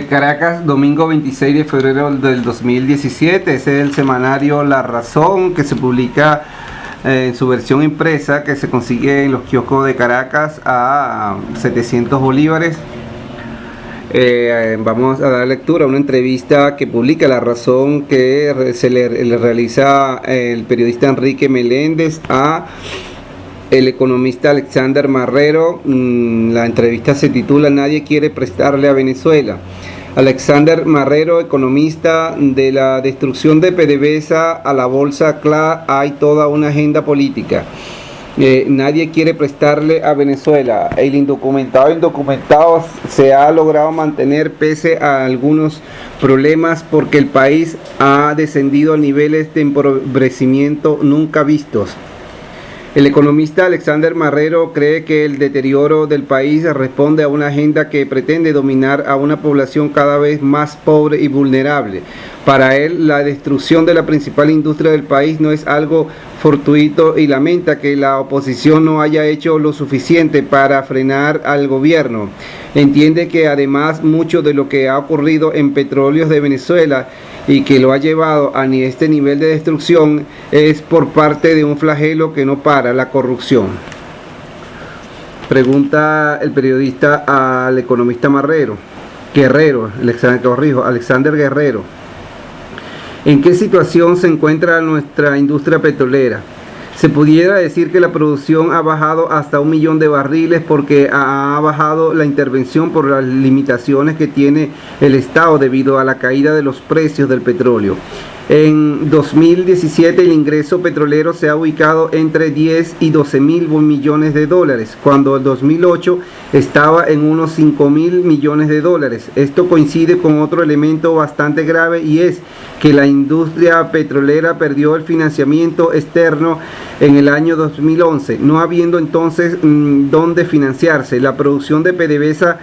Caracas, domingo 26 de febrero del 2017. Ese es el semanario La Razón, que se publica en su versión impresa, que se consigue en los kioscos de Caracas a 700 bolívares. Vamos a dar lectura a una entrevista que publica La Razón, que se le realiza el periodista Enrique Meléndez a el economista Alexander Marrero. La entrevista se titula "Nadie quiere prestarle a Venezuela". Alexander Marrero, economista: de la destrucción de PDVSA a la bolsa CLA hay toda una agenda política. Nadie quiere prestarle a Venezuela. El indocumentado se ha logrado mantener pese a algunos problemas, porque el país ha descendido a niveles de empobrecimiento nunca vistos. El economista Alexander Marrero cree que el deterioro del país responde a una agenda que pretende dominar a una población cada vez más pobre y vulnerable. Para él, la destrucción de la principal industria del país no es algo fortuito y lamenta que la oposición no haya hecho lo suficiente para frenar al gobierno. Entiende que además mucho de lo que ha ocurrido en Petróleos de Venezuela y que lo ha llevado a este nivel de destrucción es por parte de un flagelo que no para, la corrupción. Pregunta el periodista al economista Alexander Guerrero: ¿en qué situación se encuentra nuestra industria petrolera? Se pudiera decir que la producción ha bajado hasta 1 millón de barriles porque ha bajado la intervención por las limitaciones que tiene el Estado debido a la caída de los precios del petróleo. En 2017 el ingreso petrolero se ha ubicado entre 10 y 12 mil millones de dólares, cuando en 2008 estaba en unos 5 mil millones de dólares. Esto coincide con otro elemento bastante grave, y es que la industria petrolera perdió el financiamiento externo en el año 2011, no habiendo entonces dónde financiarse. La producción de PDVSA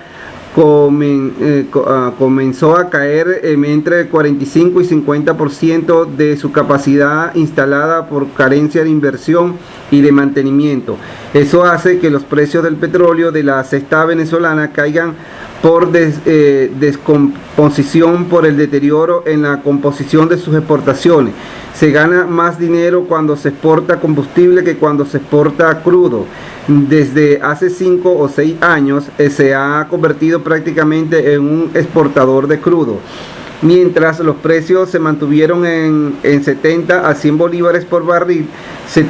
comenzó a caer entre el 45 y 50% de su capacidad instalada por carencia de inversión y de mantenimiento. Eso hace que los precios del petróleo de la cesta venezolana caigan por descomposición, por el deterioro en la composición de sus exportaciones. Se gana más dinero cuando se exporta combustible que cuando se exporta crudo. Desde hace 5 o 6 años se ha convertido prácticamente en un exportador de crudo. Mientras los precios se mantuvieron en 70 a 100 bolívares por barril, se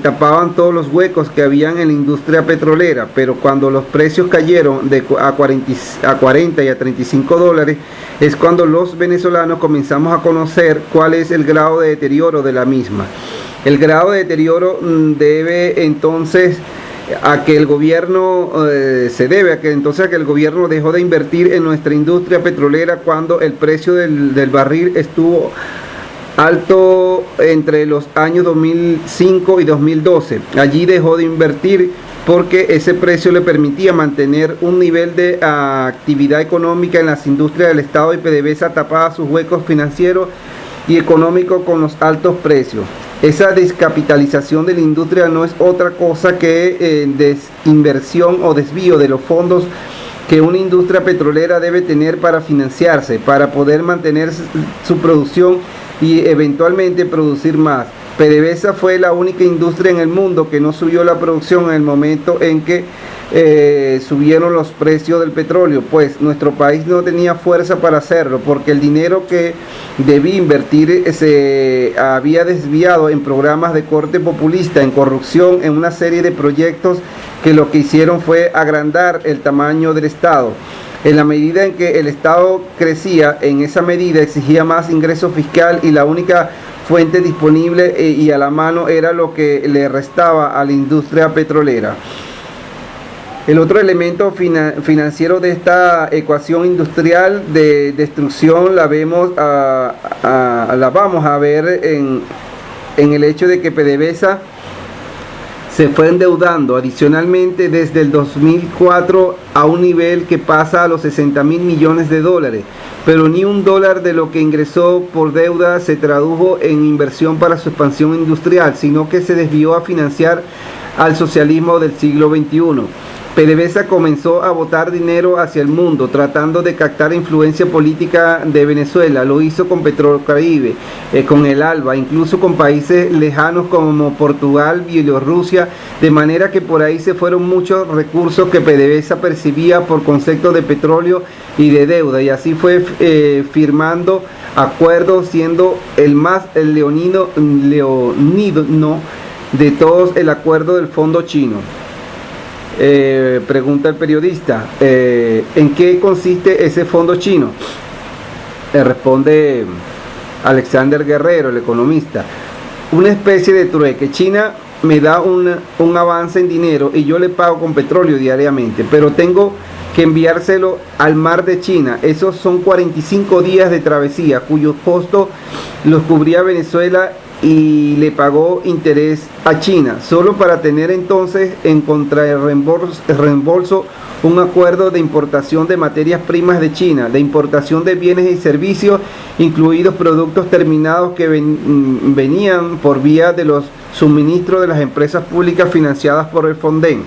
tapaban todos los huecos que habían en la industria petrolera. Pero cuando los precios cayeron a 40 y a 35 dólares, es cuando los venezolanos comenzamos a conocer cuál es el grado de deterioro de la misma. El grado de deterioro debe entonces a que el gobierno el gobierno dejó de invertir en nuestra industria petrolera cuando el precio del barril estuvo alto entre los años 2005 y 2012. Allí dejó de invertir porque ese precio le permitía mantener un nivel de actividad económica en las industrias del Estado, y PDVSA tapaba sus huecos financieros y económicos con los altos precios. Esa descapitalización de la industria no es otra cosa que desinversión o desvío de los fondos que una industria petrolera debe tener para financiarse, para poder mantener su producción y eventualmente producir más. PDVSA fue la única industria en el mundo que no subió la producción en el momento en que subieron los precios del petróleo, pues nuestro país no tenía fuerza para hacerlo, porque el dinero que debía invertir se había desviado en programas de corte populista, en corrupción, en una serie de proyectos que lo que hicieron fue agrandar el tamaño del Estado. En la medida en que el Estado crecía, en esa medida exigía más ingreso fiscal, y la única fuente disponible y a la mano era lo que le restaba a la industria petrolera. El otro elemento financiero de esta ecuación industrial de destrucción la vamos a ver en el hecho de que PDVSA se fue endeudando adicionalmente desde el 2004 a un nivel que pasa a los 60 mil millones de dólares, pero ni un dólar de lo que ingresó por deuda se tradujo en inversión para su expansión industrial, sino que se desvió a financiar al socialismo del siglo XXI. PDVSA comenzó a botar dinero hacia el mundo, tratando de captar influencia política de Venezuela. Lo hizo con Petrocaribe, con el ALBA, incluso con países lejanos como Portugal, Bielorrusia, de manera que por ahí se fueron muchos recursos que PDVSA percibía por concepto de petróleo y de deuda, y así fue firmando acuerdos, siendo el más leonino de todos el acuerdo del fondo chino. Pregunta el periodista, ¿en qué consiste ese fondo chino? Responde Alexander Guerrero, el economista: una especie de trueque. China me da un avance en dinero y yo le pago con petróleo diariamente, pero tengo que enviárselo al mar de China. Esos son 45 días de travesía, cuyos costos los cubría Venezuela y le pagó interés a China, solo para tener entonces en contra el reembolso un acuerdo de importación de materias primas de China, de importación de bienes y servicios, incluidos productos terminados que venían por vía de los suministros de las empresas públicas financiadas por el Fonden.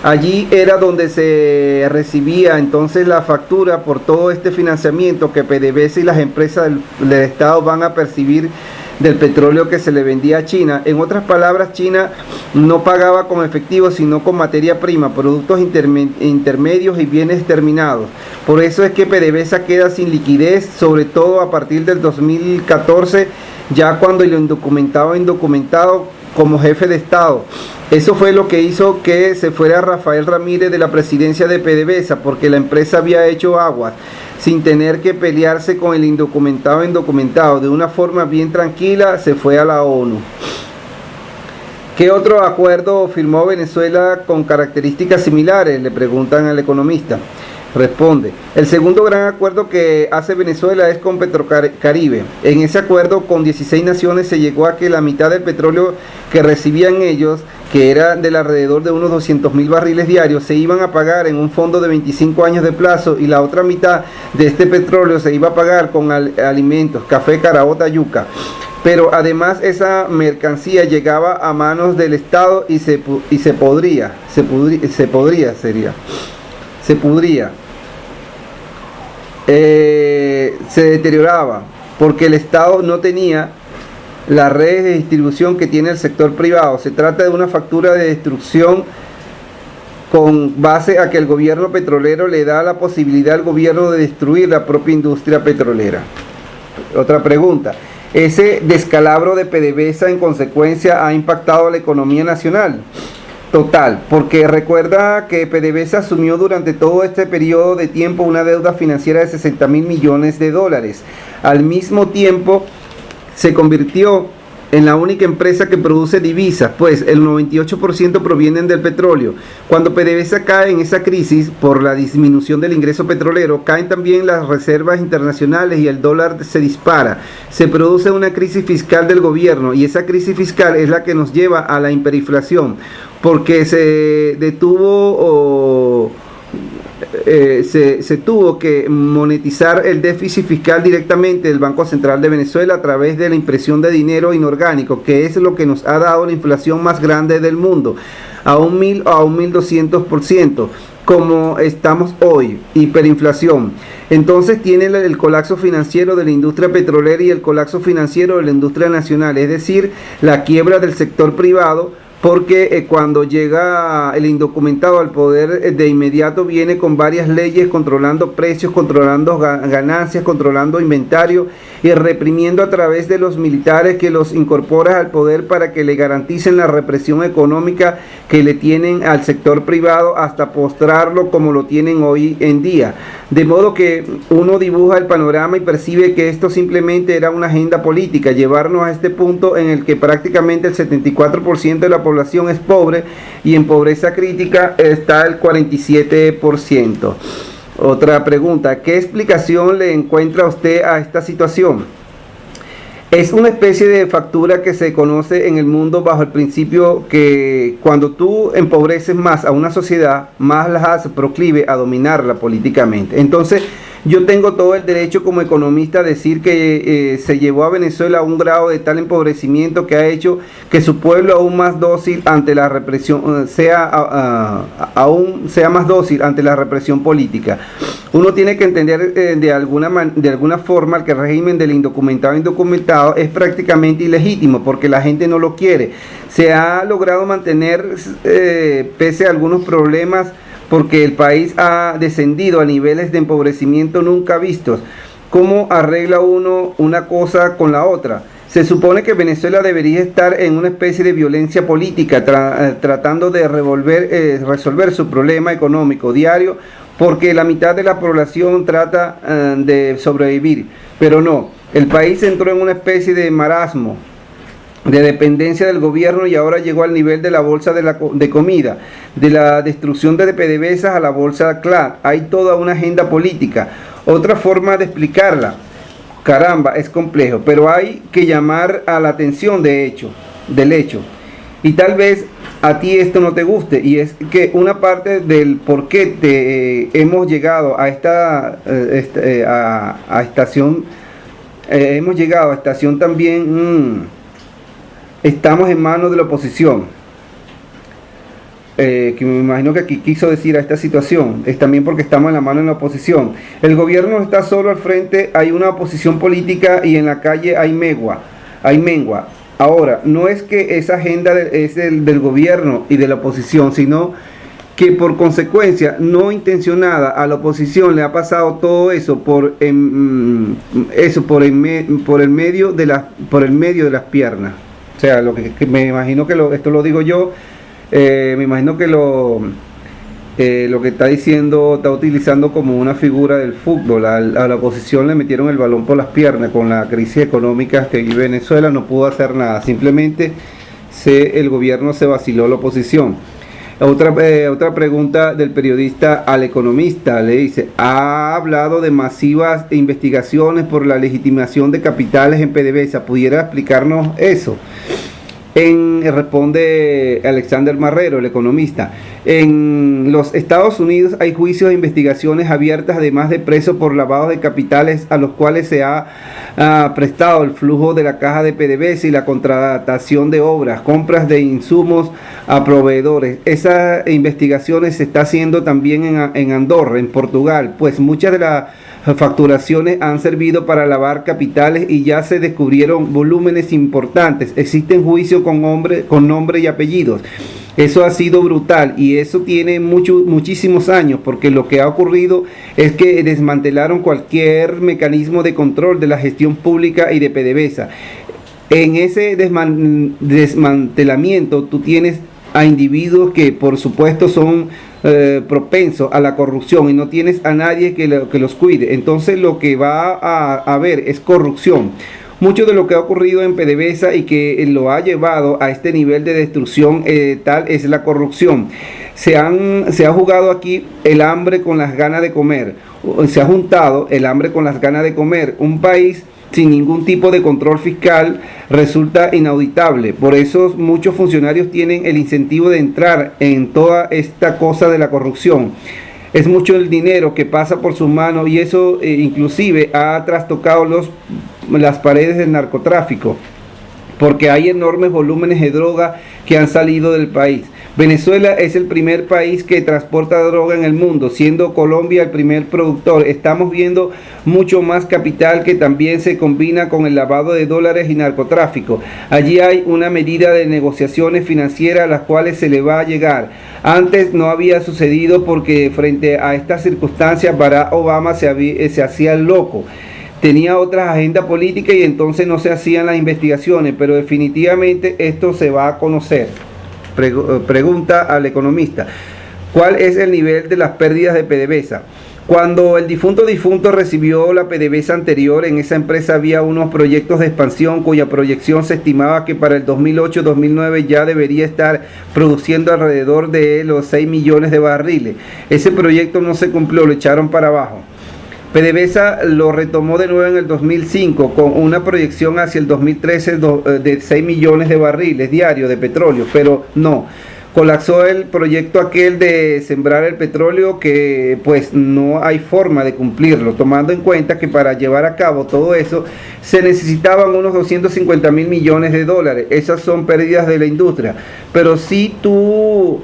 Allí era donde se recibía entonces la factura por todo este financiamiento que PDVSA y las empresas del Estado van a percibir del petróleo que se le vendía a China. En otras palabras, China no pagaba con efectivo, sino con materia prima, productos intermedios y bienes terminados. Por eso es que PDVSA queda sin liquidez, sobre todo a partir del 2014, ya cuando lo indocumentado como jefe de Estado. Eso fue lo que hizo que se fuera Rafael Ramírez de la presidencia de PDVSA, porque la empresa había hecho aguas sin tener que pelearse con el indocumentado. De una forma bien tranquila se fue a la ONU. ¿Qué otro acuerdo firmó Venezuela con características similares?, le preguntan al economista. Responde: el segundo gran acuerdo que hace Venezuela es con Petrocaribe. En ese acuerdo con 16 naciones se llegó a que la mitad del petróleo que recibían ellos, que era del alrededor de unos 200.000 barriles diarios, se iban a pagar en un fondo de 25 años de plazo, y la otra mitad de este petróleo se iba a pagar con alimentos, café, caraota, yuca. Pero además esa mercancía llegaba a manos del Estado y se pudría. Se deterioraba porque el Estado no tenía las redes de distribución que tiene el sector privado. Se trata de una factura de destrucción con base a que el gobierno petrolero le da la posibilidad al gobierno de destruir la propia industria petrolera. Otra pregunta: ¿ese descalabro de PDVSA en consecuencia ha impactado a la economía nacional? Total, porque recuerda que PDVSA asumió durante todo este periodo de tiempo una deuda financiera de 60.000 millones de dólares. Al mismo tiempo se convirtió en la única empresa que produce divisas, pues el 98% provienen del petróleo. Cuando PDVSA cae en esa crisis por la disminución del ingreso petrolero, caen también las reservas internacionales y el dólar se dispara. Se produce una crisis fiscal del gobierno, y esa crisis fiscal es la que nos lleva a la hiperinflación, porque se tuvo que monetizar el déficit fiscal directamente del Banco Central de Venezuela a través de la impresión de dinero inorgánico, que es lo que nos ha dado la inflación más grande del mundo, a un 1.000 o a un 1.200%, como estamos hoy, hiperinflación. Entonces tiene el colapso financiero de la industria petrolera y el colapso financiero de la industria nacional, es decir, la quiebra del sector privado, porque cuando llega el indocumentado al poder, de inmediato viene con varias leyes controlando precios, controlando ganancias, controlando inventario y reprimiendo a través de los militares que los incorpora al poder para que le garanticen la represión económica que le tienen al sector privado hasta postrarlo como lo tienen hoy en día. De modo que uno dibuja el panorama y percibe que esto simplemente era una agenda política, llevarnos a este punto en el que prácticamente el 74% de la población es pobre y en pobreza crítica está el 47%. Otra pregunta: ¿qué explicación le encuentra usted a esta situación? Es una especie de factura que se conoce en el mundo bajo el principio que cuando tú empobreces más a una sociedad, más las haces proclive a dominarla políticamente. Entonces, yo tengo todo el derecho como economista a decir que se llevó a Venezuela a un grado de tal empobrecimiento que ha hecho que su pueblo aún más dócil ante la represión, aún sea más dócil ante la represión política. Uno tiene que entender de alguna forma que el régimen del indocumentado e indocumentado es prácticamente ilegítimo porque la gente no lo quiere. Se ha logrado mantener pese a algunos problemas porque el país ha descendido a niveles de empobrecimiento nunca vistos. ¿Cómo arregla uno una cosa con la otra? Se supone que Venezuela debería estar en una especie de violencia política, tratando de resolver su problema económico diario, porque la mitad de la población trata de sobrevivir. Pero no, el país entró en una especie de marasmo, de dependencia del gobierno y ahora llegó al nivel de la bolsa de comida, de la destrucción de PDVSA a la bolsa CLAD. Hay toda una agenda política. Otra forma de explicarla, caramba, es complejo, pero hay que llamar a la atención del hecho. Y tal vez a ti esto no te guste, y es que una parte del por qué hemos llegado a estación, hemos llegado a estación también. Estamos en manos de la oposición, que me imagino que aquí quiso decir a esta situación, es también porque estamos en la mano de la oposición. El gobierno está solo al frente, hay una oposición política y en la calle hay mengua. Ahora, no es que esa agenda es del gobierno y de la oposición, sino que por consecuencia no intencionada a la oposición le ha pasado todo eso por el medio de las piernas. O sea, que me imagino que esto lo digo yo, me imagino que lo que está diciendo, está utilizando como una figura del fútbol. A la oposición le metieron el balón por las piernas con la crisis económica que vive Venezuela, no pudo hacer nada, simplemente el gobierno se vaciló a la oposición. Otra pregunta del periodista al economista, le dice, ha hablado de masivas investigaciones por la legitimación de capitales en PDVSA, ¿pudiera explicarnos eso? Responde Alexander Marrero, el economista, en los Estados Unidos hay juicios e investigaciones abiertas además de presos por lavado de capitales a los cuales se ha prestado el flujo de la caja de PDVSA y la contratación de obras, compras de insumos a proveedores. Esas investigaciones se está haciendo también en Andorra, en Portugal, pues muchas de las facturaciones han servido para lavar capitales y ya se descubrieron volúmenes importantes. Existen juicios con nombre y apellidos. Eso ha sido brutal y eso tiene muchísimos años, porque lo que ha ocurrido es que desmantelaron cualquier mecanismo de control de la gestión pública y de PDVSA. En ese desmantelamiento tú tienes a individuos que por supuesto son propensos a la corrupción y no tienes a nadie que los cuide. Entonces lo que va a haber es corrupción. Mucho de lo que ha ocurrido en PDVSA y que lo ha llevado a este nivel de destrucción tal es la corrupción. Se ha jugado aquí el hambre con las ganas de comer. Se ha juntado el hambre con las ganas de comer. Un país sin ningún tipo de control fiscal resulta inauditable. Por eso muchos funcionarios tienen el incentivo de entrar en toda esta cosa de la corrupción. Es mucho el dinero que pasa por sus manos y eso inclusive ha trastocado las paredes del narcotráfico, porque hay enormes volúmenes de droga que han salido del país. Venezuela es el primer país que transporta droga en el mundo, siendo Colombia el primer productor. Estamos viendo mucho más capital que también se combina con el lavado de dólares y narcotráfico. Allí hay una medida de negociaciones financieras a las cuales se le va a llegar. Antes no había sucedido porque frente a estas circunstancias Barack Obama se hacía el loco. Tenía otras agendas políticas y entonces no se hacían las investigaciones, pero definitivamente esto se va a conocer. Pregunta al economista, ¿cuál es el nivel de las pérdidas de PDVSA? Cuando el difunto recibió la PDVSA anterior, en esa empresa había unos proyectos de expansión cuya proyección se estimaba que para el 2008-2009 ya debería estar produciendo alrededor de los 6 millones de barriles. Ese proyecto no se cumplió, lo echaron para abajo. PDVSA lo retomó de nuevo en el 2005 con una proyección hacia el 2013 de 6 millones de barriles diarios de petróleo, pero no. colapsó el proyecto aquel de sembrar el petróleo, que pues no hay forma de cumplirlo, tomando en cuenta que para llevar a cabo todo eso se necesitaban unos 250.000 millones de dólares. Esas son pérdidas de la industria, pero si tú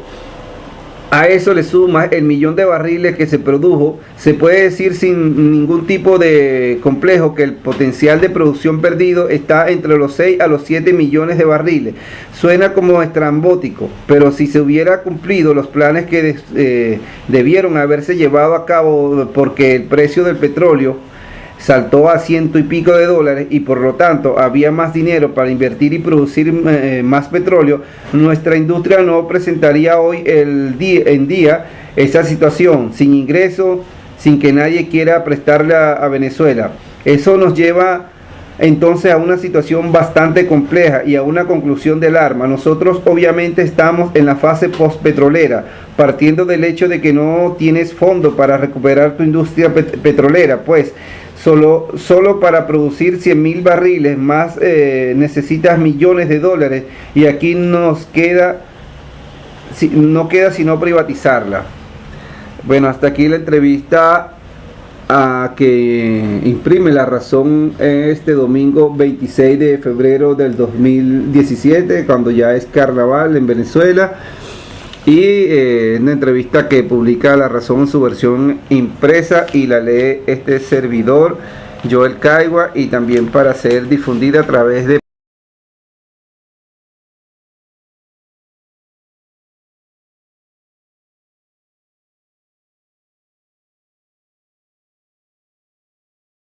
a eso le sumas el millón de barriles que se produjo, se puede decir sin ningún tipo de complejo que el potencial de producción perdido está entre los 6 a los 7 millones de barriles. Suena como estrambótico, pero si se hubiera cumplido los planes que debieron haberse llevado a cabo, porque el precio del petróleo saltó a ciento y pico de dólares y por lo tanto había más dinero para invertir y producir más petróleo, nuestra industria no presentaría hoy en día esa situación, sin ingresos, sin que nadie quiera prestarle a Venezuela. Eso nos lleva entonces a una situación bastante compleja y a una conclusión del arma. Nosotros obviamente estamos en la fase postpetrolera, partiendo del hecho de que no tienes fondo para recuperar tu industria petrolera, pues solo para producir 100.000 barriles más necesitas millones de dólares, y aquí no queda sino privatizarla. Bueno, hasta aquí la entrevista que imprime La Razón este domingo 26 de febrero del 2017, cuando ya es carnaval en Venezuela. Y una entrevista que publica La Razón en su versión impresa y la lee este servidor, Joel Caigua, y también para ser difundida a través de